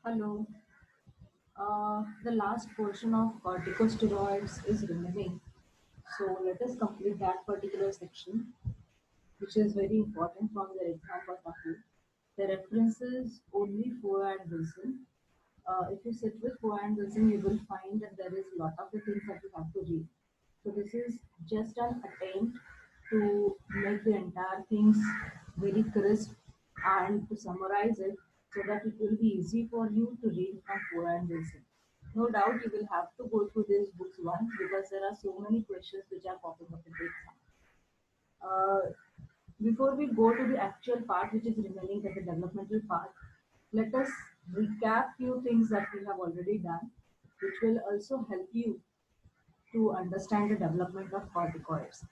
Hello. The last portion of corticosteroids is remaining. So let us complete that particular section, which is very important from the exam point of view. The references only Foe and Wilson. If you sit with Foe and Wilson, you will find that there is a lot of the things that you have to read. So this is just an attempt to make the entire things very crisp and to summarize it so that it will be easy for you to read from Foe and Wilson. No doubt you will have to go through these books once because there are so many questions which are popping up in the exam. Uh, Before we go to the actual part, which is remaining as the developmental part, let us recap few things that we have already done, which will also help you to understand the development of corticoids.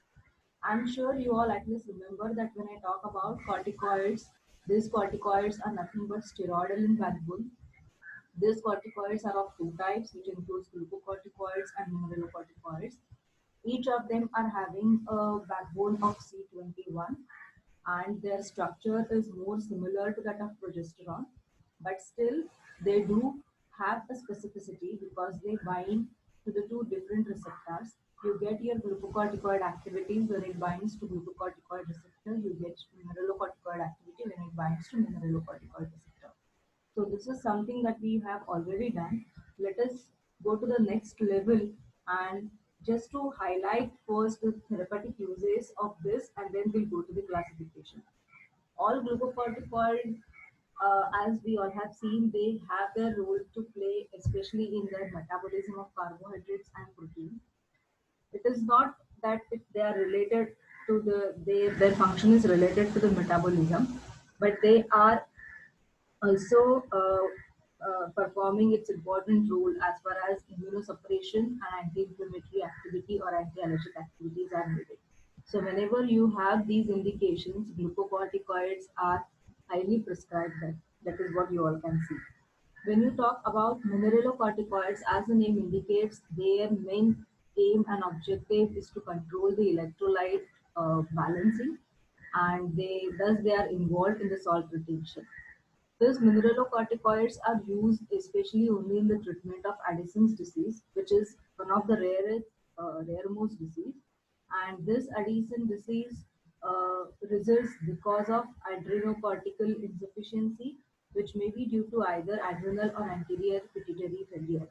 I'm sure you all at least remember that when I talk about corticoids, these corticoids are nothing but steroidal in backbone. These corticoids are of two types, which includes glucocorticoids and mineralocorticoids. Each of them are having a backbone of C21 and their structure is more similar to that of progesterone, but still they do have a specificity because they bind to the two different receptors. You get your glucocorticoid activity when it binds to glucocorticoid receptor, you get mineralocorticoid activity when it binds to mineralocorticoid receptor. So this is something that we have already done. Let us go to the next level and just to highlight first the therapeutic uses of this and then we'll go to the classification. All glucocorticoids, as we all have seen, they have their role to play, especially in the metabolism of carbohydrates and protein. It is not that if they are related to their function is related to the metabolism, but they are also performing its important role as far as immunosuppression and anti-inflammatory activity or anti-allergic activities are needed. So whenever you have these indications, glucocorticoids are highly prescribed. That is what you all can see. When you talk about mineralocorticoids, as the name indicates, their main aim and objective is to control the electrolyte balancing, and they are involved in the salt retention. These mineralocorticoids are used especially only in the treatment of Addison's disease, which is one of the rarest disease. And this Addison disease results because of adrenocortical insufficiency, which may be due to either adrenal or anterior pituitary failure.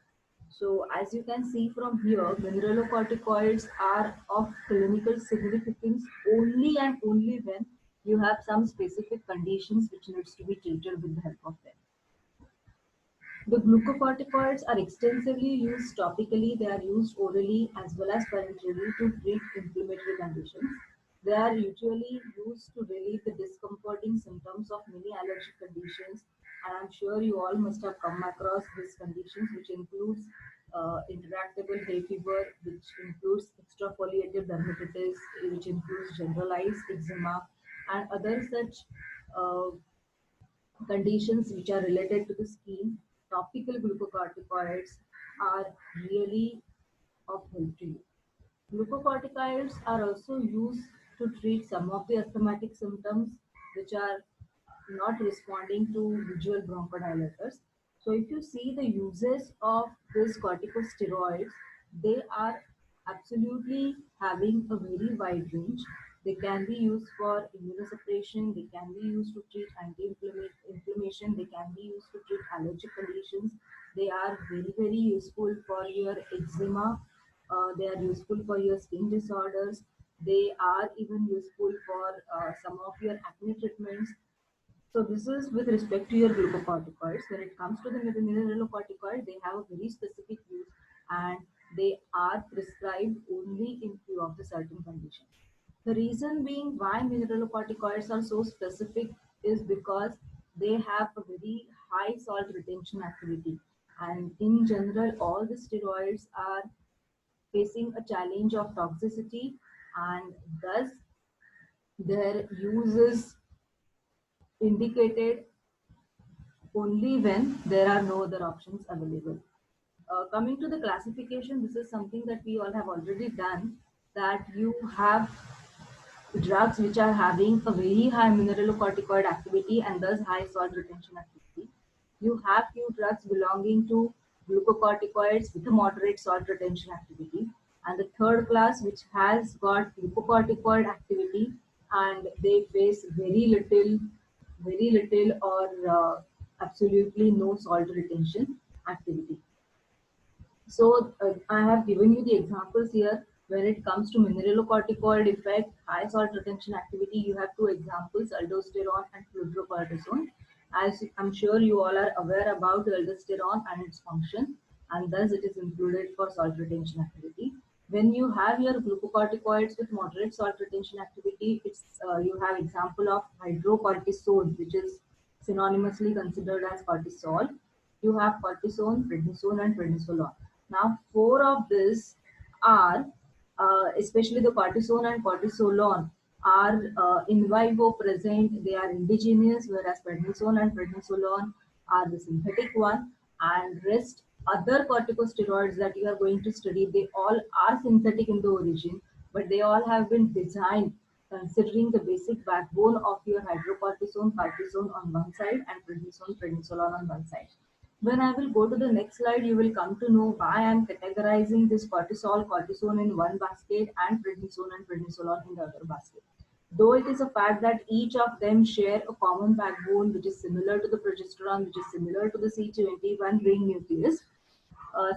So as you can see from here, mineralocorticoids are of clinical significance only and only when you have some specific conditions which needs to be treated with the help of them. The glucocorticoids are extensively used topically, they are used orally as well as parenterally to treat inflammatory conditions. They are usually used to relieve the discomforting symptoms of many allergic conditions, and I'm sure you all must have come across these conditions, which includes intractable hay fever, which includes extrafoliative dermatitis, which includes generalized eczema, and other such uh, conditions which are related to the skin. Topical glucocorticoids are really of help to you. Glucocorticoids are also used to treat some of the asthmatic symptoms which are not responding to visual bronchodilators. So if you see the uses of these corticosteroids, they are absolutely having a very wide range. They can be used for immunosuppression, they can be used to treat anti-inflammation, they can be used to treat allergic conditions. They are very, very useful for your eczema, they are useful for your skin disorders. They are even useful for some of your acne treatments. So this is with respect to your glucocorticoids. When it comes to the mineralocorticoid, they have a very specific use and they are prescribed only in few of the certain conditions. The reason being why mineralocorticoids are so specific is because they have a very high salt retention activity. And in general, all the steroids are facing a challenge of toxicity and thus their use is indicated only when there are no other options available. Coming to the classification, this is something that we all have already done, that you have drugs which are having a very high mineralocorticoid activity and thus high salt retention activity. You have few drugs belonging to glucocorticoids with a moderate salt retention activity, and the third class which has got glucocorticoid activity and they face very little or absolutely no salt retention activity. So I have given you the examples here. When it comes to mineralocorticoid effect, high salt retention activity, you have two examples, aldosterone and fludrocortisone. As I'm sure you all are aware about aldosterone and its function, and thus it is included for salt retention activity. When you have your glucocorticoids with moderate salt retention activity, it's you have example of hydrocortisone, which is synonymously considered as cortisol. You have cortisone, prednisone, and prednisolone. Now, four of these are, especially the cortisone and cortisolone, are in vivo present. They are indigenous, whereas prednisone and prednisolone are the synthetic one, and rest other corticosteroids that you are going to study, they all are synthetic in the origin, but they all have been designed considering the basic backbone of your hydrocortisone, cortisone on one side and prednisone, prednisolone on one side. When I will go to the next slide, you will come to know why I am categorizing this cortisol, cortisone in one basket and prednisone and prednisolone in the other basket. Though it is a fact that each of them share a common backbone which is similar to the progesterone, which is similar to the C21 ring nucleus,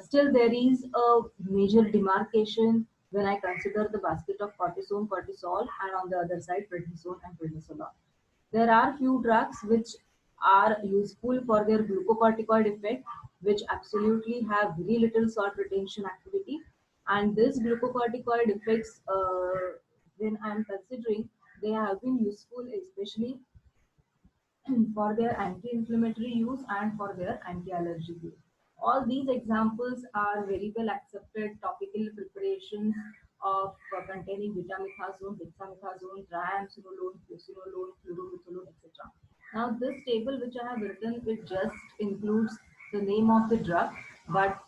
still there is a major demarcation when I consider the basket of cortisone, cortisol, and on the other side prednisone and prednisolone. There are few drugs which are useful for their glucocorticoid effect, which absolutely have very little salt retention activity. And this glucocorticoid effects, when I am considering, they have been useful especially for their anti-inflammatory use and for their anti-allergy use. All these examples are very well accepted topical preparations of containing betamethasone, dexamethasone, triamcinolone, fluocinolone, fluorometholone, etc. Now, this table which I have written, it just includes the name of the drug, but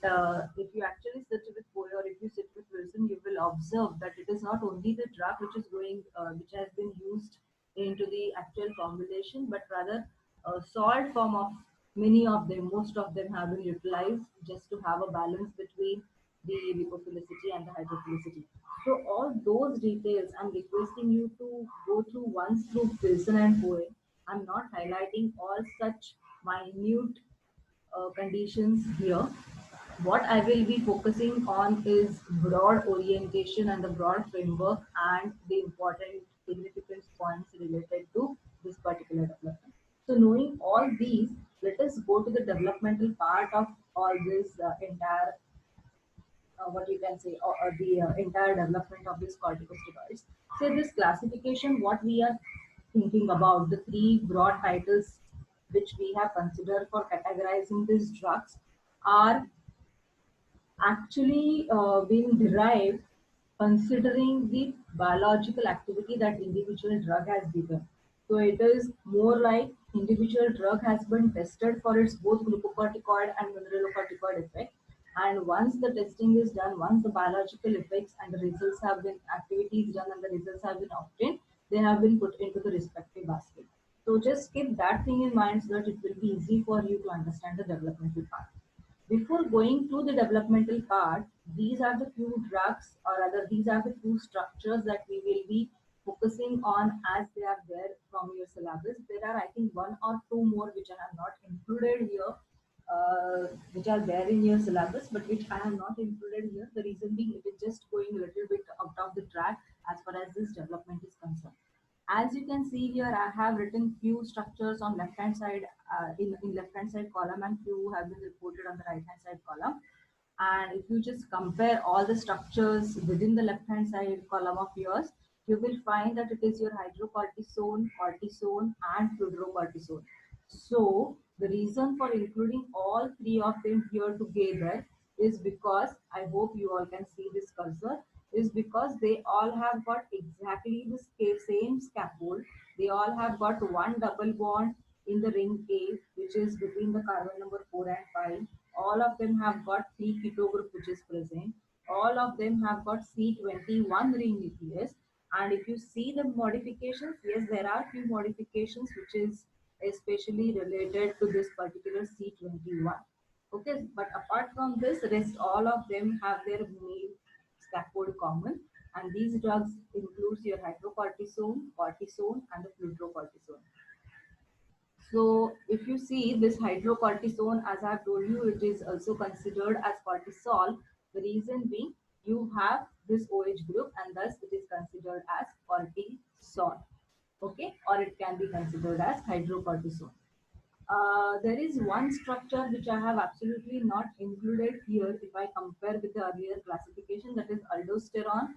if you actually sit with Poe or if you sit with Wilson, you will observe that it is not only the drug which is going, which has been used into the actual formulation, but rather a salt form of many of them, most of them have been utilized just to have a balance between the lipophilicity and the hydrophilicity. So all those details, I'm requesting you to go through once through Wilson and Poe. I'm not highlighting all such minute conditions here. What I will be focusing on is broad orientation and the broad framework and the important significance points related to this particular development. So knowing all these, let us go to the developmental part of all this entire what you can say, or the entire development of these corticosteroids. So this classification, what we are thinking about, the three broad titles which we have considered for categorizing these drugs are actually being derived considering the biological activity that individual drug has given. So it is more like individual drug has been tested for its both glucocorticoid and mineralocorticoid effect. And once the testing is done, once the biological effects and the results have been activities done and the results have been obtained, they have been put into the respective basket. So just keep that thing in mind so that it will be easy for you to understand the developmental part. Before going to the developmental part, these are the few drugs, or rather, these are the few structures that we will be focusing on as they are there from your syllabus. There are, I think, one or two more which I have not included here, which are there in your syllabus, but which I have not included here. The reason being, it is just going a little bit out of the track as far as this development is concerned. As you can see here, I have written few structures on left hand side in left hand side column and few have been reported on the right hand side column. And if you just compare all the structures within the left hand side column of yours, you will find that it is your hydrocortisone, cortisone, and fludrocortisone. So the reason for including all three of them here together is because, I hope you all can see this cursor, is because they all have got exactly the same scaffold. They all have got one double bond in the ring A, which is between the carbon number 4 and 5. All of them have got 3 keto group which is present. All of them have got C21 ring nucleus. And if you see the modifications, yes, there are few modifications which is especially related to this particular C21. Okay, but apart from this, rest all of them have their main scaffold common, and these drugs includes your hydrocortisone, cortisone, and the fludrocortisone. So if you see this hydrocortisone, as I've told you, it is also considered as cortisol. The reason being you have this OH group and thus it is considered as cortisol. Okay, or it can be considered as hydrocortisone. There is one structure which I have absolutely not included here if I compare with the earlier classification, that is aldosterone,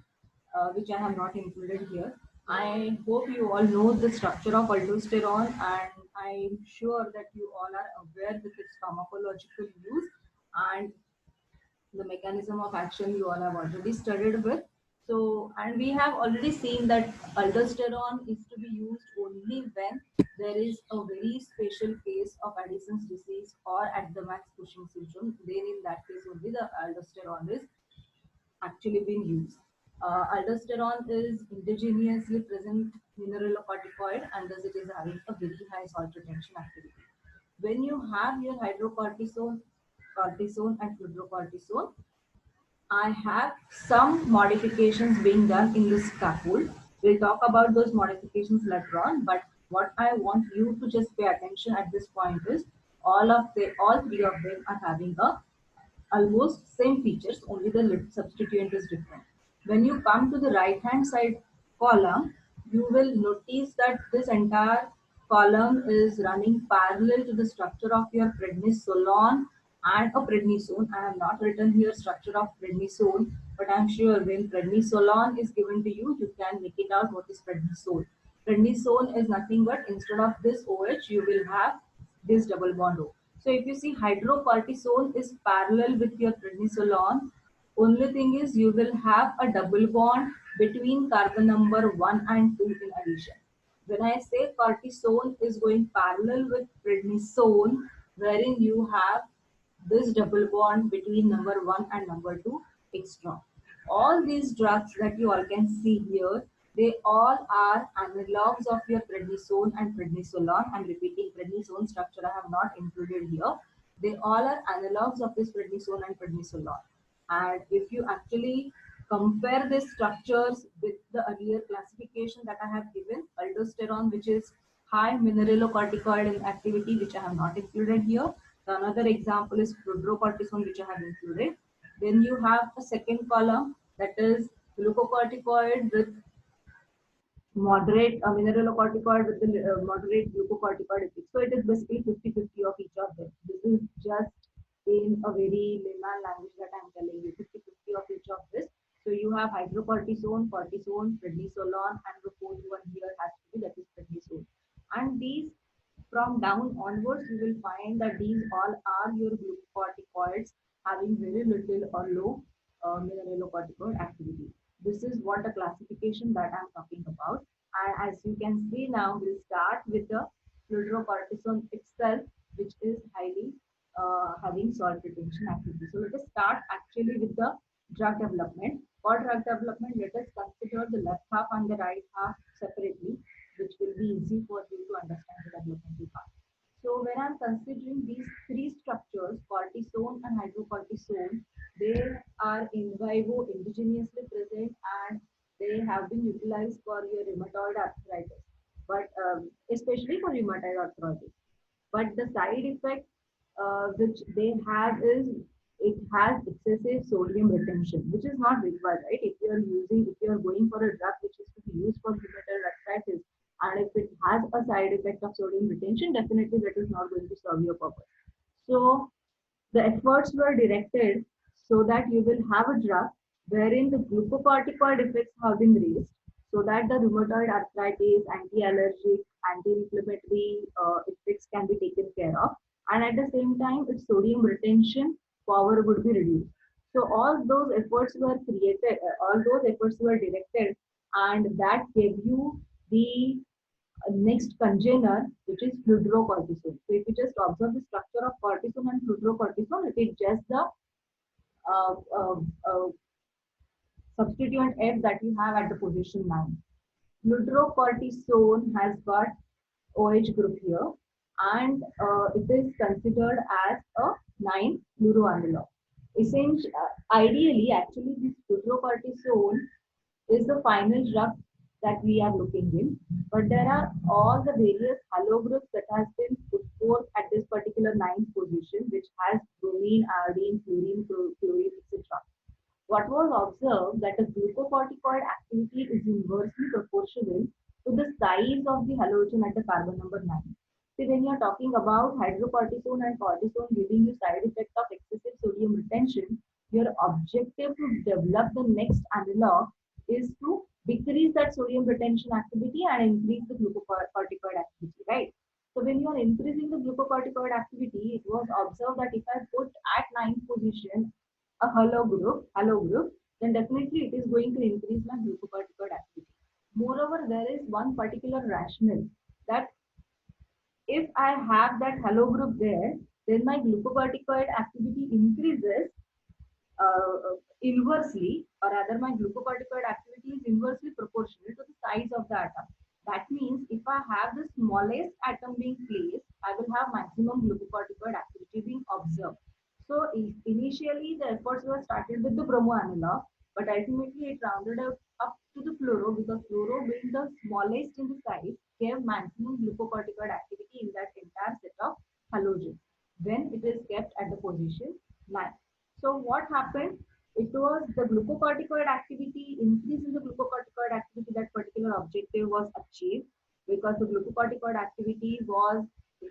which I have not included here. I hope you all know the structure of aldosterone, and I'm sure that you all are aware with its pharmacological use and the mechanism of action you all have already studied with. So, and we have already seen that aldosterone is to be used only when there is a very special case of Addison's disease or at the max Cushing syndrome. Then, in that case, only the aldosterone is actually being used. Aldosterone is indigenously present mineralocorticoid and thus it is having a very high salt retention activity. When you have your hydrocortisone, cortisone and fludrocortisone, I have some modifications being done in this scaffold. We'll talk about those modifications later on, but what I want you to just pay attention at this point is all three of them are having a almost same features, only the substituent is different. When you come to the right hand side column, you will notice that this entire column is running parallel to the structure of your prednisolone and a prednisone. I have not written here structure of prednisone, but I'm sure when prednisolone is given to you, you can make it out what is prednisone. Prednisone is nothing but instead of this OH, you will have this double bond O. So if you see hydrocortisone is parallel with your prednisolone, only thing is you will have a double bond between carbon number 1 and 2 in addition. When I say cortisone is going parallel with prednisone, wherein you have this double bond between number 1 and number 2 extra. All these drugs that you all can see here, they all are analogs of your prednisone and prednisolone. I'm repeating, prednisone structure I have not included here. They all are analogs of this prednisone and prednisolone. And if you actually compare these structures with the earlier classification that I have given, aldosterone, which is high mineralocorticoid in activity, which I have not included here. The another example is fludrocortisone, which I have included. Then you have a second column that is glucocorticoid with moderate mineralocorticoid with the moderate glucocorticoid effect. So it is basically 50-50 of each of them. This is just in a very layman language that I'm telling you, 50-50 of each of this. So you have hydrocortisone, cortisone, prednisolone, and the fourth one here has to be that is prednisone. And these from down onwards, you will find that these all are your glucocorticoids having very little or low mineralocorticoid activity. This is what the classification that I'm talking about. And as you can see now, we'll start with the fludrocortisone itself, which is highly having salt retention activity. So let us start actually with the drug development. For drug development, let us consider the left half and the right half separately, which will be easy for you to understand the developmental part. So when I'm considering these three structures, cortisone and hydrocortisone, they are in vivo indigenously present and they have been utilized for your rheumatoid arthritis, but especially for rheumatoid arthritis. But the side effect which they have is it has excessive sodium retention, which is not required, right? If you are going for a drug which is to be used for rheumatoid arthritis, and if it has a side effect of sodium retention, definitely that is not going to serve your purpose. So the efforts were directed so that you will have a drug wherein the glucocorticoid effects have been raised so that the rheumatoid arthritis, anti-allergic, anti-inflammatory effects can be taken care of. And at the same time, its sodium retention power would be reduced. So all those efforts were created, all those efforts were directed, and that gave you the next congener, which is fludrocortisone. So if you just observe the structure of cortisone and fludrocortisone, it is just the uh, uh, uh, substituent F that you have at the position 9. Fludrocortisone has got OH group here, and it is considered as a 9-fluoro analog. Ideally, actually, this fluorocortisone is the final drug that we are looking in. But there are all the various halo groups that has been put forth at this particular ninth position, which has bromine, iodine, fluorine, chlorine, etc. What was observed that the glucocorticoid activity is inversely proportional to the size of the halogen at the carbon number 9. See, when you are talking about hydrocortisone and cortisone giving you side effect of excessive sodium retention, your objective to develop the next analog is to decrease that sodium retention activity and increase the glucocorticoid activity, right? So when you are increasing the glucocorticoid activity, it was observed that if I put at ninth position a halo group, then definitely it is going to increase my glucocorticoid activity. Moreover, there is one particular rationale that if I have that halo group there, then my glucocorticoid activity increases inversely, or rather, my glucocorticoid activity is inversely proportional to the size of the atom. That means if I have the smallest atom being placed, I will have maximum glucocorticoid activity being observed. So initially, the efforts were started with the bromo analog, but ultimately it rounded up to the fluoro because fluoro, being the smallest in the size, gave maximum glucocorticoid activity in that entire set of halogens when it is kept at the position 9. So what happened? It was the glucocorticoid activity, increase in the glucocorticoid activity, that particular objective was achieved because the glucocorticoid activity was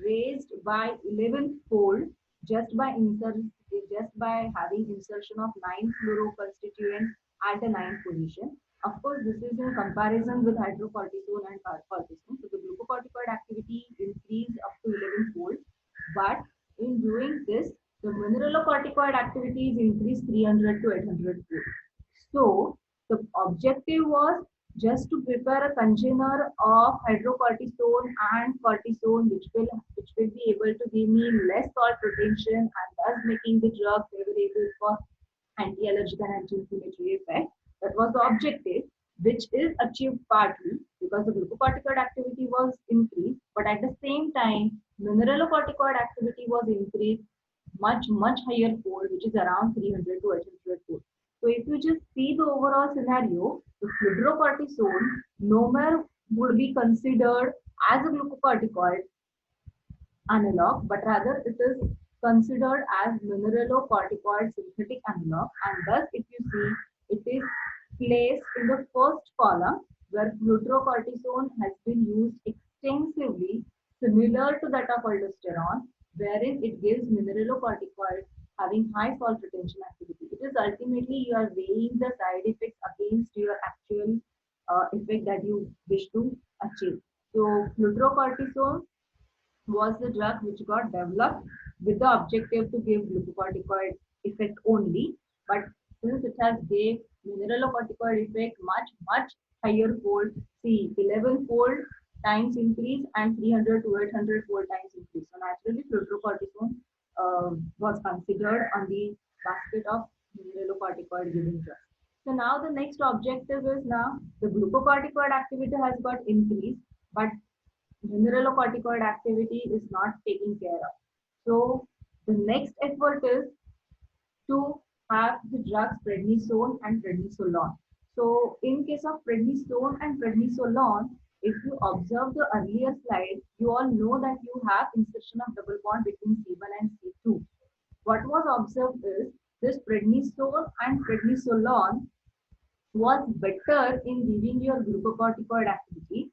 raised by 11-fold just by just by having insertion of 9 fluoro constituents at the ninth position. Of course, this is in comparison with hydrocortisone and cortisone. So the glucocorticoid activity increased up to 11-fold, but in doing this, the mineralocorticoid activity is increased 300 to 800 fold. So the objective was just to prepare a container of hydrocortisone and cortisone, which will be able to give me less salt retention and thus making the drug favorable for anti-allergic and anti-inflammatory effect. That was the objective, which is achieved partly because the glucocorticoid activity was increased, but at the same time, mineralocorticoid activity was increased much higher fold, which is around 300 to 800 fold. So if you just see the overall scenario, the fludrocortisone no more would be considered as a glucocorticoid analog, but rather it is considered as mineralocorticoid synthetic analog, and thus if you see, it is placed in the first column where fludrocortisone has been used extensively, similar to that of aldosterone, wherein it gives mineralocorticoid having high salt retention activity. It is ultimately you are weighing the side effects against your actual effect that you wish to achieve. So fludrocortisone was the drug which got developed with the objective to give glucocorticoid effect only. But since it has gave mineralocorticoid effect much higher fold, see 11-fold times increase and 300 to 800 fold times increase. So naturally, fluorocortisone was considered on the basket of mineralocorticoid giving drugs. So now the next objective is now the glucocorticoid activity has got increased, but mineralocorticoid activity is not taken care of. So the next effort is to have the drugs prednisone and prednisolone. So in case of prednisone and prednisolone, if you observe the earlier slide, you all know that you have insertion of double bond between C1 and C2. What was observed is this prednisone and prednisolone was better in giving your glucocorticoid activity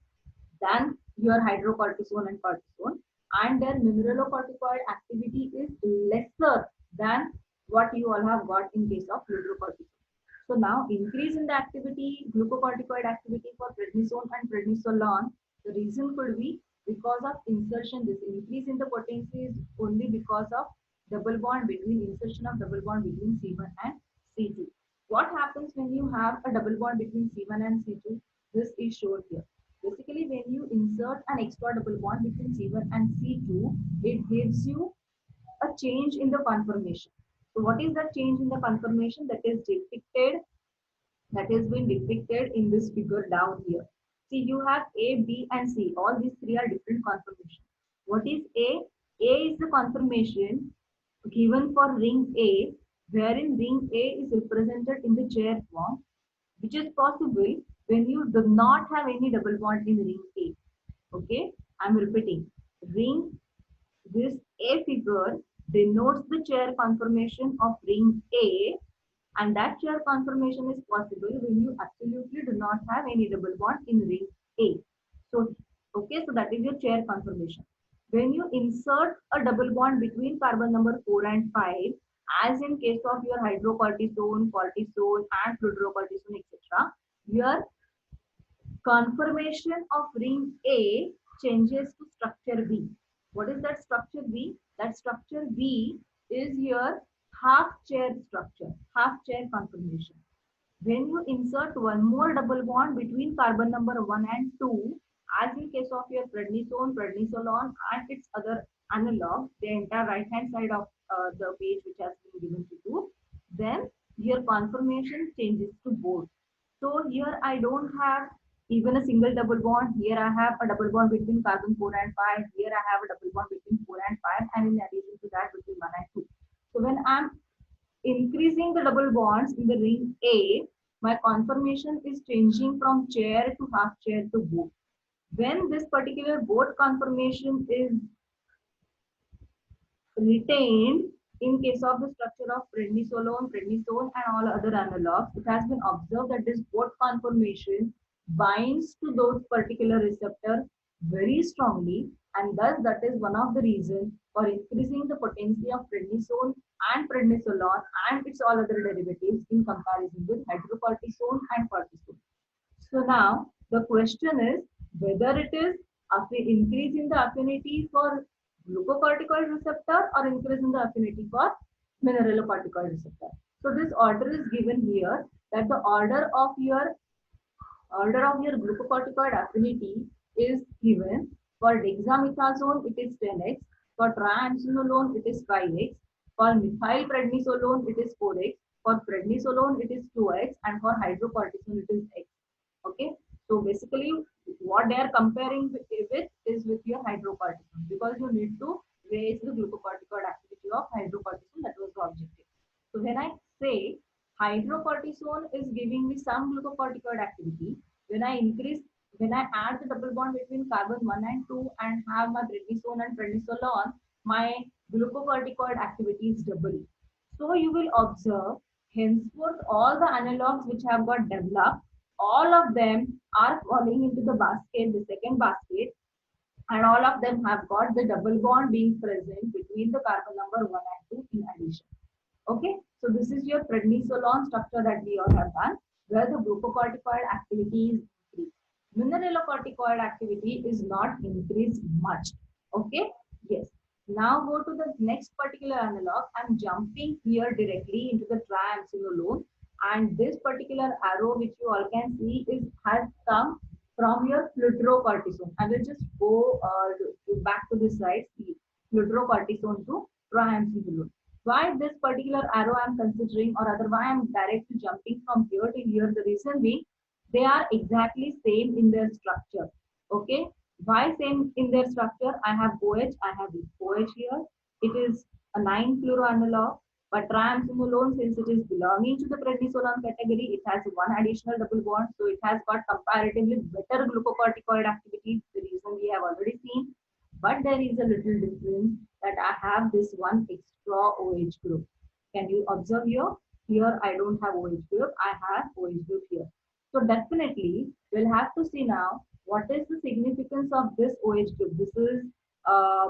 than your hydrocortisone and cortisone, and their mineralocorticoid activity is lesser than what you all have got in case of fluorocortisone. So now increase in the activity, glucocorticoid activity for prednisone and prednisolone, the reason could be because of insertion. This increase in the potency is only because of double bond between insertion of double bond between C1 and C2. What happens when you have a double bond between C1 and C2? This is shown here. Basically, when you insert an extra double bond between C1 and C2, it gives you a change in the conformation. So what is the change in the conformation that is depicted, that has been depicted in this figure down here? See, you have A, B, and C. All these three are different conformations. What is A? A is the conformation given for ring A, wherein ring A is represented in the chair form, which is possible when you do not have any double bond in ring A. Okay, I'm repeating. Ring This A figure denotes the chair conformation of ring A, and that chair conformation is possible when you absolutely do not have any double bond in ring A. So, okay, so that is your chair conformation. When you insert a double bond between carbon number 4 and 5, as in case of your hydrocortisone, cortisone, and fluorocortisone, etc., your conformation of ring A changes to structure B. What is that structure B? That structure B is your half chair structure, half chair conformation. When you insert one more double bond between carbon number 1 and 2, as in case of your prednisone, prednisolone, and its other analog, the entire right hand side of the page which has been given to you, then your conformation changes to both. So here I don't have even a single double bond. Here I have a double bond between carbon 4 and 5. Here I have a double bond between 4 and 5, and in addition to that between 1 and 2. So when I'm increasing the double bonds in the ring A, my conformation is changing from chair to half chair to boat. When this particular boat conformation is retained in case of the structure of prednisolone, prednisone, and all other analogs, it has been observed that this boat conformation binds to those particular receptors very strongly, and thus that is one of the reasons for increasing the potency of prednisone and prednisolone and its all other derivatives in comparison with hydrocortisone and cortisone. So now the question is whether it is increase in the affinity for glucocorticoid receptor or increase in the affinity for mineralocorticoid receptor. So this order is given here, that the order of your glucocorticoid affinity is given. For dexamethasone, it is 10x. For triamcinolone, it is 5x. For methylprednisolone, it is 4x. For prednisolone, it is 2x. And for hydrocortisone, it is x. Okay. So basically, what they are comparing with is with your hydrocortisone, because you need to raise the glucocorticoid activity of hydrocortisone. That was the objective. So when I say hydrocortisone is giving me some glucocorticoid activity, when I increase, when I add the double bond between carbon 1 and 2 and have my prednisone and prednisolone, my glucocorticoid activity is double. So you will observe henceforth all the analogs which have got developed, all of them are falling into the basket, the second basket, and all of them have got the double bond being present between the carbon number 1 and 2 in addition. Okay, so this is your prednisolone structure that we all have done, where the glucocorticoid activity is increased. Mineralocorticoid activity is not increased much. Okay, yes. Now go to the next particular analog. I'm jumping here directly into the triamcinolone, and this particular arrow which you all can see is has come from your fludrocortisone. I will just go back to this side, see fludrocortisone to triamcinolone. Why this particular arrow I'm considering, or rather why I'm directly jumping from here to here, the reason being they are exactly same in their structure. Okay, why same in their structure? I have OH, I have OH here. It is a 9-fluoro analog, but triamcinolone, since it is belonging to the prednisolone category, it has one additional double bond, so it has got comparatively better glucocorticoid activity. The reason we have already seen, but there is a little difference that I have this one extra OH group. Can you observe here? Here I don't have OH group, I have OH group here. So definitely we'll have to see now what is the significance of this OH group. This is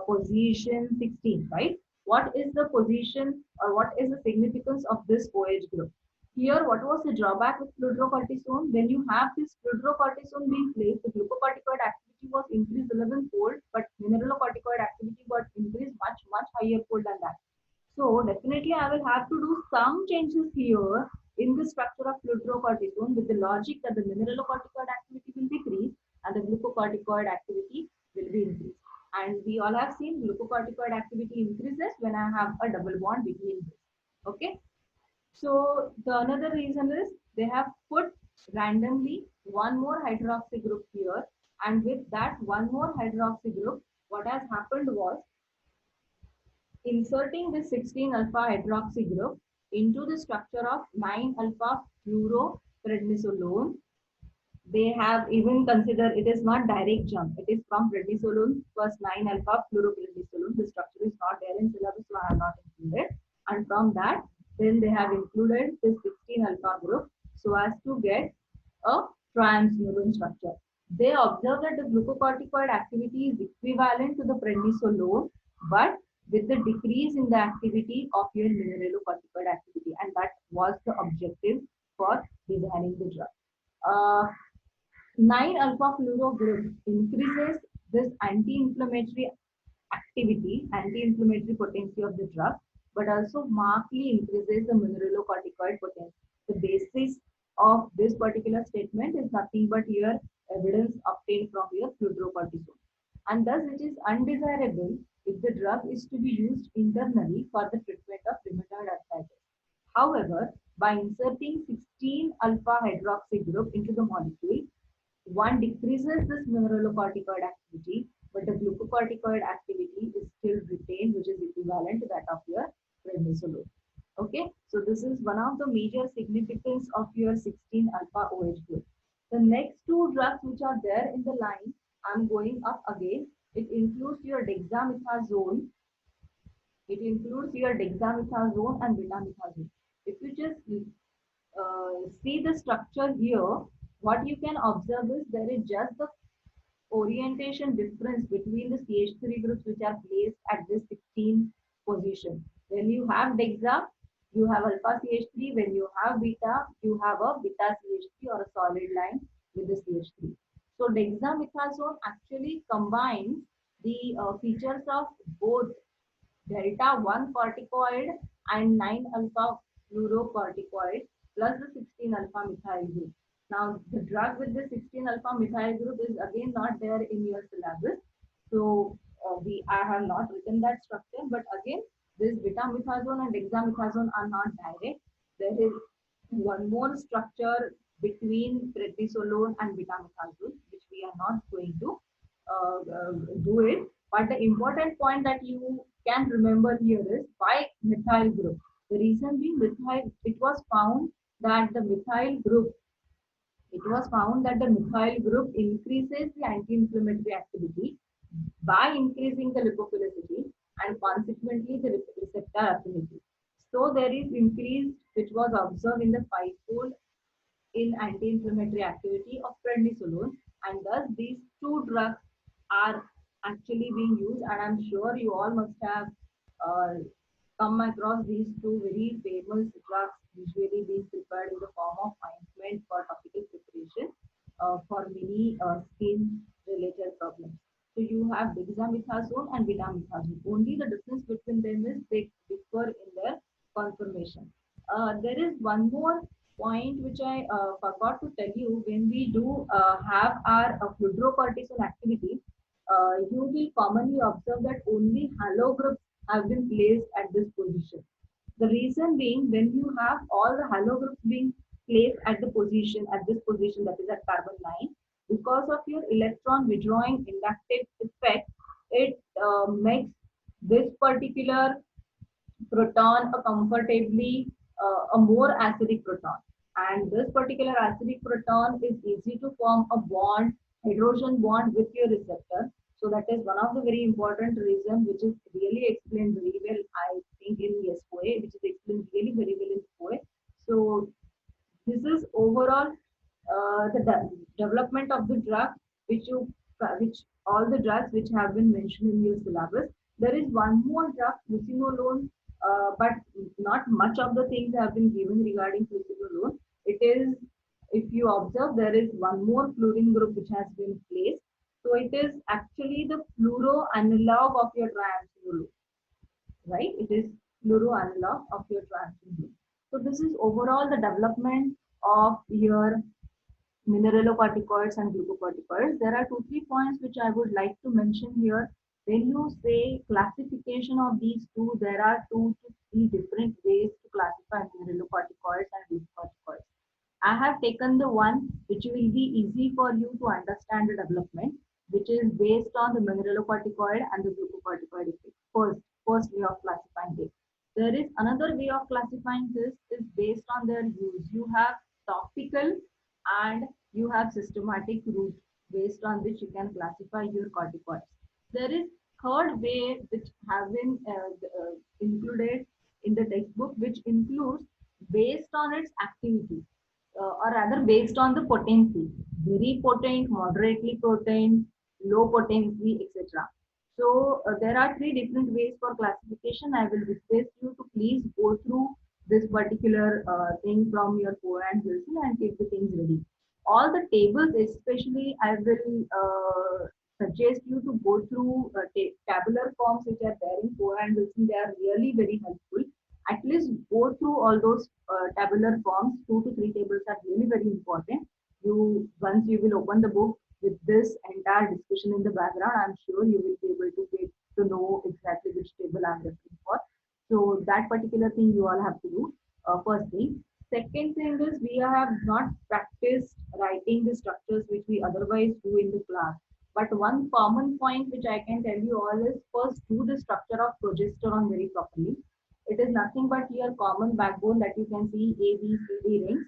position 16, right? What is the position or what is the significance of this OH group? Here, what was the drawback with fludrocortisone? When you have this fludrocortisone being placed, the glucocorticoid activity was increased 11-fold, but mineralocorticoid activity got increased much higher fold than that. So definitely I will have to do some changes here in the structure of fludrocortisone with the logic that the mineralocorticoid activity will decrease and the glucocorticoid activity will be increased. And we all have seen glucocorticoid activity increases when I have a double bond between this. Okay. So the another reason is they have put randomly one more hydroxy group here, and with that one more hydroxy group, what has happened was inserting the 16 alpha hydroxy group into the structure of 9 alpha fluoroprednisolone. They have even considered it is not direct jump. It is from prednisolone plus 9 alpha fluoroprednisolone. The structure is not there in syllabus, so I have not included. And from that, then they have included the 16 alpha group so as to get a transmurin structure. They observe that the glucocorticoid activity is equivalent to the prednisolone, but with the decrease in the activity of your mineralocorticoid activity, and that was the objective for designing the drug. 9 alpha fluoro group increases this anti-inflammatory activity, anti-inflammatory potency of the drug, but also markedly increases the mineralocorticoid potency. The basis of this particular statement is nothing but your evidence obtained from your fluorocortisone. And thus it is undesirable if the drug is to be used internally for the treatment of rheumatoid arthritis. However, by inserting 16 alpha hydroxy group into the molecule, one decreases this mineralocorticoid activity, but the glucocorticoid activity is still retained, which is equivalent to that of your prednisolone. Okay, so this is one of the major significance of your 16 alpha OH group. The next two drugs which are there in the line, I'm going up again. It includes your dexamethasone. It includes your dexamethasone and betamethasone. If you just see the structure here, what you can observe is there is just the orientation difference between the CH3 groups which are placed at this 16 position. When you have dexa, you have alpha CH3. When you have beta, you have a beta CH3 or a solid line with the CH3. So dexamethasone actually combines the features of both delta 1 corticoid and 9 alpha fluorocorticoid plus the 16 alpha methyl group. Now, the drug with the 16 alpha methyl group is again not there in your syllabus. So, I have not written that structure, but again, this betamethasone and dexamethasone are not direct. There is one more structure between prednisolone and betamethasone, which we are not going to do it. But the important point that you can remember here is why methyl group. The reason being methyl, it was found that the methyl group increases the anti-inflammatory activity by increasing the lipophilicity and consequently the receptor affinity. So there is increase which was observed in the fivefold in anti-inflammatory activity of prednisolone, and thus these two drugs are actually being used, and I'm sure you all must have uh, come across these two very famous drugs usually being prepared in the form of ointment for topical preparation for many skin related problems. So you have dexamethasone and betamethasone. Only the difference between them is they differ in their conformation. There is one more point which I forgot to tell you. When we do have our fluorocortisone activity, you will commonly observe that only halo groups have been placed at this position. The reason being, when you have all the halo groups being placed at the position, at this position, that is at carbon 9, because of your electron withdrawing inductive effect, it makes this particular proton a comfortably a more acidic proton. And this particular acidic proton is easy to form a bond, hydrogen bond with your receptor. So that is one of the very important reasons which is really explained very well, I think, in the SOA, which is explained really very well in SOA. So this is overall the development of the drug which all the drugs which have been mentioned in your syllabus. There is one more drug, fluocinolone, but not much of the things have been given regarding fluocinolone. It is, if you observe, there is one more fluorine group which has been placed. So it is actually the fluoro analog of your triamcinolone, right? It is fluoro analog of your triamcinolone. So this is overall the development of your mineralocorticoids and glucocorticoids. There are two, three points which I would like to mention here. When you say classification of these two, there are two to three different ways to classify mineralocorticoids and glucocorticoids. I have taken the one which will be easy for you to understand the development. which is based on the mineralocorticoid and the glucocorticoid effect. First way of classifying it. There is another way of classifying this is based on their use. You have topical and you have systematic route based on which you can classify your corticoids. There is third way which have been included in the textbook, which includes based on its activity, or rather based on the potency, very potent, moderately potent, low potency, etc. So there are three different ways for classification. I will request you to please go through this particular thing from your core and Wilson and keep the things ready. All the tables, especially, I will suggest you to go through tabular forms which are there in core and Wilson. They are really very helpful. At least go through all those tabular forms. 2 to 3 tables are really very important. You once you will open the book with this entire discussion in the background, I'm sure you will be able to get to know exactly which table I'm referring for. So that particular thing you all have to do. First thing. Second thing is we have not practiced writing the structures which we otherwise do in the class. But one common point which I can tell you all is first do the structure of progesterone very properly. It is nothing but your common backbone that you can see A, B, C, D rings.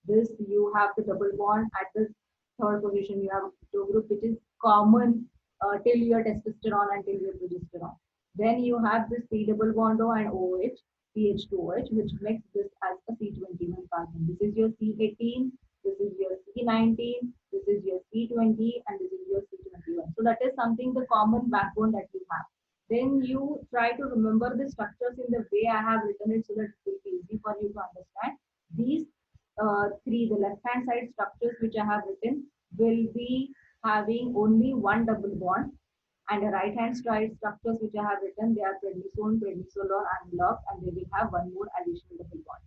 This you have the double bond at the third position. You have a keto group which is common till your testosterone and till your progesterone. Then you have this C double bond O and OH, CH2OH, which makes this as a C21 carbon. This is your C18, this is your C19, this is your C20, and this is your C21. So that is something the common backbone that you have. Then you try to remember the structures in the way I have written it so that it will be easy for you to understand. These three, the left hand side structures which I have written will be having only one double bond, and the right hand side structures which I have written, they are prednisone, prednisolone, and log, and they will have one more additional double bond.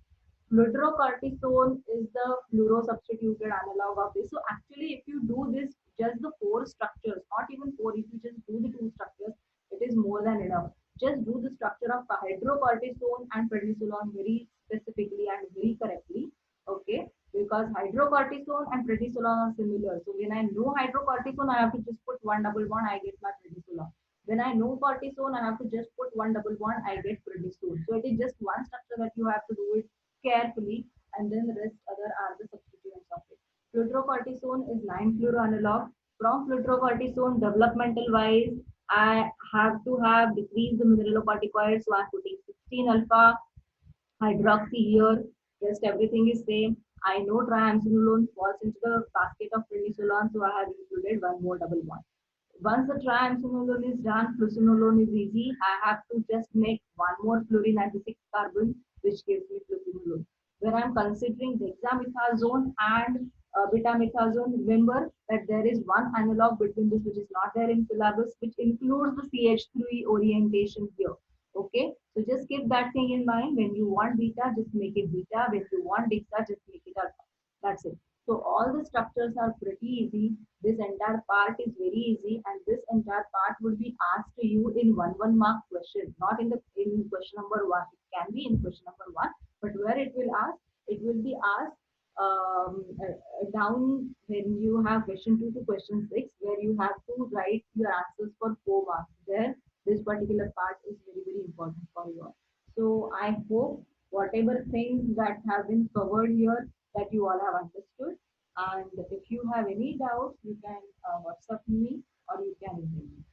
Fludrocortisone is the fluorosubstituted analog of this. So actually, if you do this, just the 4 structures, not even 4, if you just do the 2 structures, it is more than enough. Just do the structure of hydrocortisone and prednisolone very specifically and very correctly. Okay, because hydrocortisone and prednisolone are similar. So when I know hydrocortisone, I have to just put one double bond, I get my prednisolone. When I know cortisone, I have to just put one double bond, I get prednisone. So it is just one structure that you have to do it carefully, and then the rest other are the substituents of it. Fludrocortisone is 9-fluoro analog. From fludrocortisone, developmental wise, I have to have decreased the mineralocorticoids, so I'm putting 16 alpha hydroxy here. Rest everything is same. I know triamcinolone falls into the basket of prednisolone, so I have included one more double bond. Once the triamcinolone is done, fluocinolone is easy. I have to just make one more fluorine at the 6th carbon, which gives me fluocinolone. When I'm considering dexamethasone and betamethasone, remember that there is one analog between this which is not there in syllabus, which includes the CH3 orientation here. Okay, so just keep that thing in mind. When you want beta, just make it beta. When you want dexa, just make it alpha. That's it. So all the structures are pretty easy. This entire part is very easy, and this entire part will be asked to you in 1 mark question, not in the in question number 1. It can be in question number 1, but where it will be asked down when you have question 2 to question 6, where you have to write your answers for 4 marks. There, this particular part is very important for you all. So I hope whatever things that have been covered here that you all have understood. And if you have any doubts, you can WhatsApp me or you can email me.